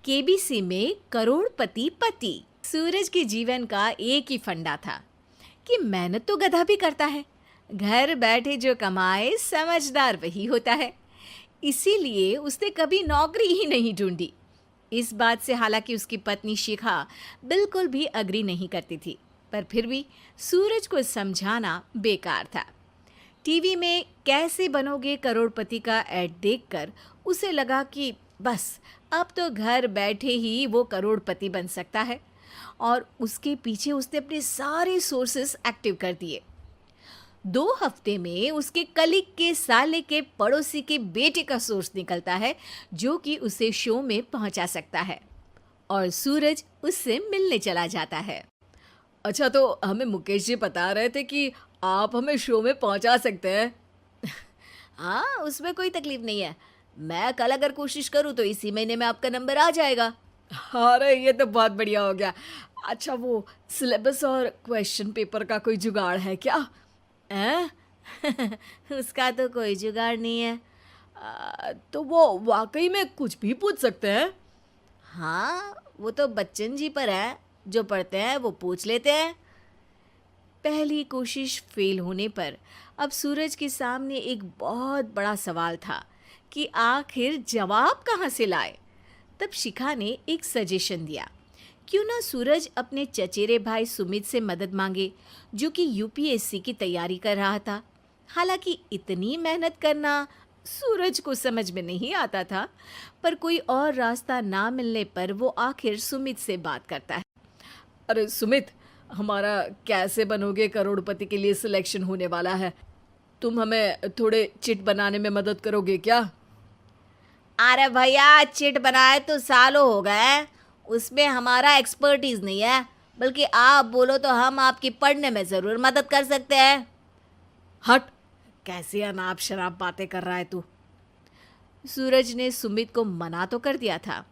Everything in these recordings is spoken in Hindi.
केबीसी में करोड़पति पति। सूरज के जीवन का एक ही फंडा था कि मेहनत तो गधा भी करता है, घर बैठे जो कमाए समझदार वही होता है। इसीलिए उसने कभी नौकरी ही नहीं ढूंढी। इस बात से हालांकि उसकी पत्नी शिखा बिल्कुल भी अग्री नहीं करती थी, पर फिर भी सूरज को समझाना बेकार था। टीवी में कैसे बनोगे करोड़पति का ऐड देखकर उसे लगा कि बस अब तो घर बैठे ही वो करोड़पति बन सकता है, और उसके पीछे उसने अपने सारे सोर्सेस एक्टिव कर दिए। 2 हफ्ते में उसके कलीग के साले के पड़ोसी के बेटे का सोर्स निकलता है जो कि उसे शो में पहुंचा सकता है, और सूरज उससे मिलने चला जाता है। अच्छा, तो हमें मुकेश जी बता रहे थे कि आप हमें शो में पहुंचा सकते हैं। हाँ, उसमें कोई तकलीफ नहीं है। मैं कल अगर कोशिश करूँ तो इसी महीने में आपका नंबर आ जाएगा। अरे ये तो बहुत बढ़िया हो गया। अच्छा, वो सिलेबस और क्वेश्चन पेपर का कोई जुगाड़ है क्या? हैं? उसका तो कोई जुगाड़ नहीं है। तो वो वाकई में कुछ भी पूछ सकते हैं? हाँ, वो तो बच्चन जी पर है, जो पढ़ते हैं वो पूछ लेते हैं। पहली कोशिश फेल होने पर अब सूरज के सामने एक बहुत बड़ा सवाल था कि आखिर जवाब कहाँ से लाए। तब शिखा ने एक सजेशन दिया, क्यों ना सूरज अपने चचेरे भाई सुमित से मदद मांगे, जो कि यूपीएससी की तैयारी कर रहा था। हालांकि इतनी मेहनत करना सूरज को समझ में नहीं आता था, पर कोई और रास्ता ना मिलने पर वो आखिर सुमित से बात करता है। अरे सुमित, हमारा कैसे बनोगे करोड़पति के लिए सिलेक्शन होने वाला है। तुम हमें थोड़े चिट बनाने में मदद करोगे क्या? अरे भैया, चिट बनाए तो सालों हो गए, उसमें हमारा एक्सपर्टीज नहीं है, बल्कि आप बोलो तो हम आपकी पढ़ने में ज़रूर मदद कर सकते हैं। हट, कैसी अनाप शराब बातें कर रहा है तू। सूरज ने सुमित को मना तो कर दिया था,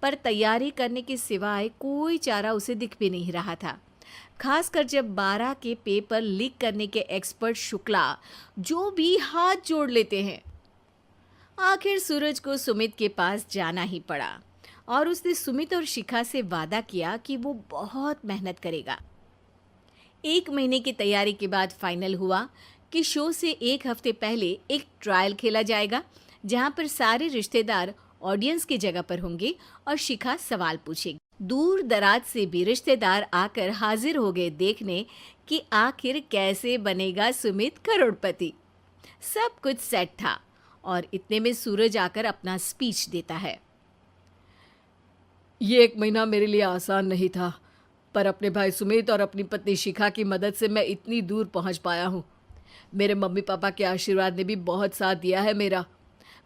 पर तैयारी करने के सिवाय कोई चारा उसे दिख भी नहीं रहा था। खासकर जब 12 के पेपर लीक करने के एक्सपर्ट शुक्ला जो भी हाथ जोड़ लेते हैं। आखिर सूरज को सुमित के पास जाना ही पड़ा, और उसने सुमित और शिखा से वादा किया कि वो बहुत मेहनत करेगा। 1 महीने की तैयारी के बाद फाइनल हुआ कि शो से 1 हफ्ते पहले एक ट्रायल खेला जाएगा, जहां पर सारे रिश्तेदार ऑडियंस की जगह पर होंगे और शिखा सवाल पूछेगी। दूर दराज से भी रिश्तेदार आकर हाजिर हो गए देखने कि आखिर कैसे बनेगा सुमित करोड़पति। सब कुछ सेट था, और इतने में सूरज आकर अपना स्पीच देता है। ये 1 महीना मेरे लिए आसान नहीं था, पर अपने भाई सुमित और अपनी पत्नी शिखा की मदद से मैं इतनी दूर पहुंच पाया हूँ। मेरे मम्मी पापा के आशीर्वाद ने भी बहुत साथ दिया है मेरा।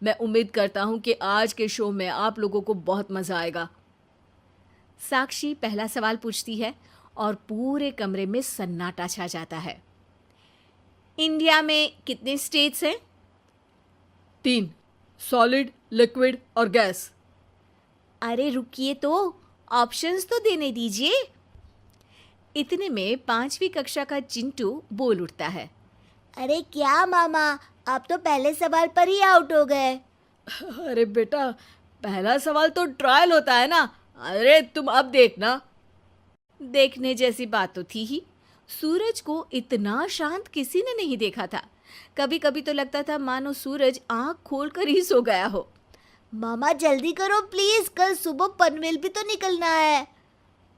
मैं उम्मीद करता हूँ कि आज के शो में आप लोगों को बहुत मज़ा आएगा। साक्षी पहला सवाल पूछती है और पूरे कमरे में सन्नाटा छा जाता है। इंडिया में कितने स्टेट्स हैं? 3, सॉलिड, लिक्विड और गैस। अरे रुकिए, तो ऑप्शंस तो देने दीजिए। इतने में 5वीं कक्षा का चिंटू बोल उठता है। अरे क्या मामा, आप तो पहले सवाल पर ही आउट हो गए। अरे बेटा, पहला सवाल तो ट्रायल होता है ना। अरे तुम अब देखना। देखने जैसी बात तो थी ही। सूरज को इतना शांत किसी ने नहीं देखा था। कभी कभी तो लगता था मानो सूरज आंख खोलकर ही सो गया हो। मामा जल्दी करो प्लीज, कल सुबह पनवेल भी तो निकलना है।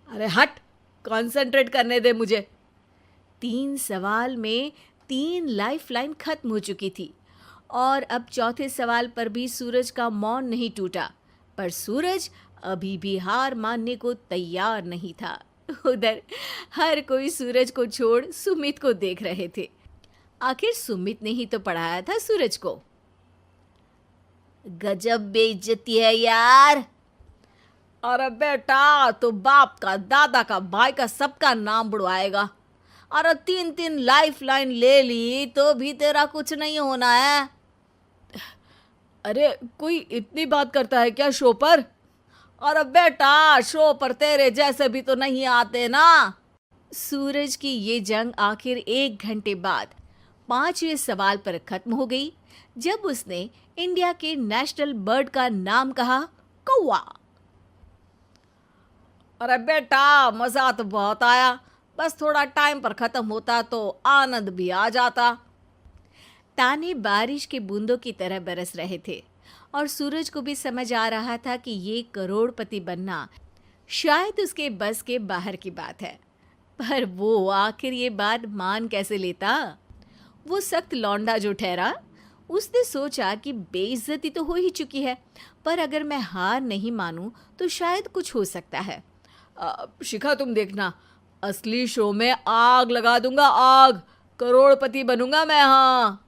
अरे हट, कंसंट्रेट करने दे मुझे। 3 सवाल में 3 लाइफलाइन खत्म हो चुकी थी, और अब चौथे सवाल पर भी सूरज का मौन नहीं टूटा। पर सूरज अभी भी हार मानने को तैयार नहीं था। उधर हर कोई सूरज को छोड़ सुमित को देख रहे थे। आखिर सुमित ने ही तो पढ़ाया था सूरज को। गजब बेइज्जती है यार। अरे बेटा, तो बाप का, दादा का, भाई का, सबका नाम बुड़वाएगा। अरे 3 लाइफलाइन ले ली तो भी तेरा कुछ नहीं होना है। अरे कोई इतनी बात करता है क्या शो पर? अरे बेटा, शो पर तेरे जैसे भी तो नहीं आते ना। सूरज की ये जंग आखिर 1 घंटे बाद 5वें सवाल पर खत्म हो गई, जब उसने इंडिया के नेशनल बर्ड का नाम कहा, कौवा। अरे बेटा, मजा तो बहुत आया, बस थोड़ा टाइम पर खत्म होता तो आनंद भी आ जाता। ताने बारिश के बूंदों की तरह बरस रहे थे और सूरज को भी समझ आ रहा था कि ये करोड़पति बनना शायद उसके बस के बाहर की बात है। पर वो आखिर ये बात मान कैसे लेता? वो सख्त लौंडा जो ठहरा, उसने सोचा कि बेइज्जती तो हो ही चुकी है, पर अगर मैं हार नहीं मानूं तो शायद कुछ हो सकता है। शिखा, तुम देखना, असली शो में आग लगा दूंगा, आग। करोड़पति बनूंगा मैं। हाँ,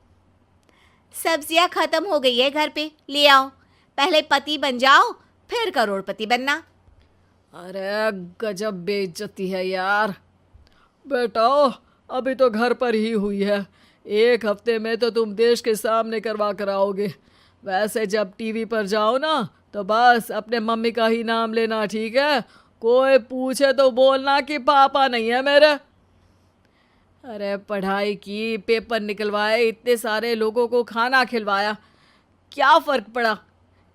सब्जियां खत्म हो गई है घर पे, ले आओ। पहले पति बन जाओ, फिर करोड़पति बनना। अरे गजब बेइज्जती है यार। बेटा, अभी तो घर पर ही हुई है, 1 हफ्ते में तो तुम देश के सामने करवा कर आओगे। वैसे जब टीवी पर जाओ ना, तो बस अपने मम्मी का ही नाम लेना, ठीक है? कोई पूछे तो बोलना कि पापा नहीं है मेरे। अरे पढ़ाई की, पेपर निकलवाए, इतने सारे लोगों को खाना खिलवाया, क्या फ़र्क पड़ा?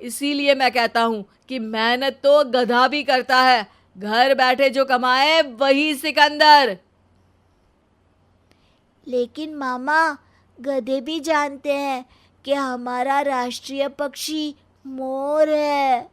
इसीलिए मैं कहता हूँ कि मेहनत तो गधा भी करता है, घर बैठे जो कमाए वही सिकंदर। लेकिन मामा, गधे भी जानते हैं कि हमारा राष्ट्रीय पक्षी मोर है।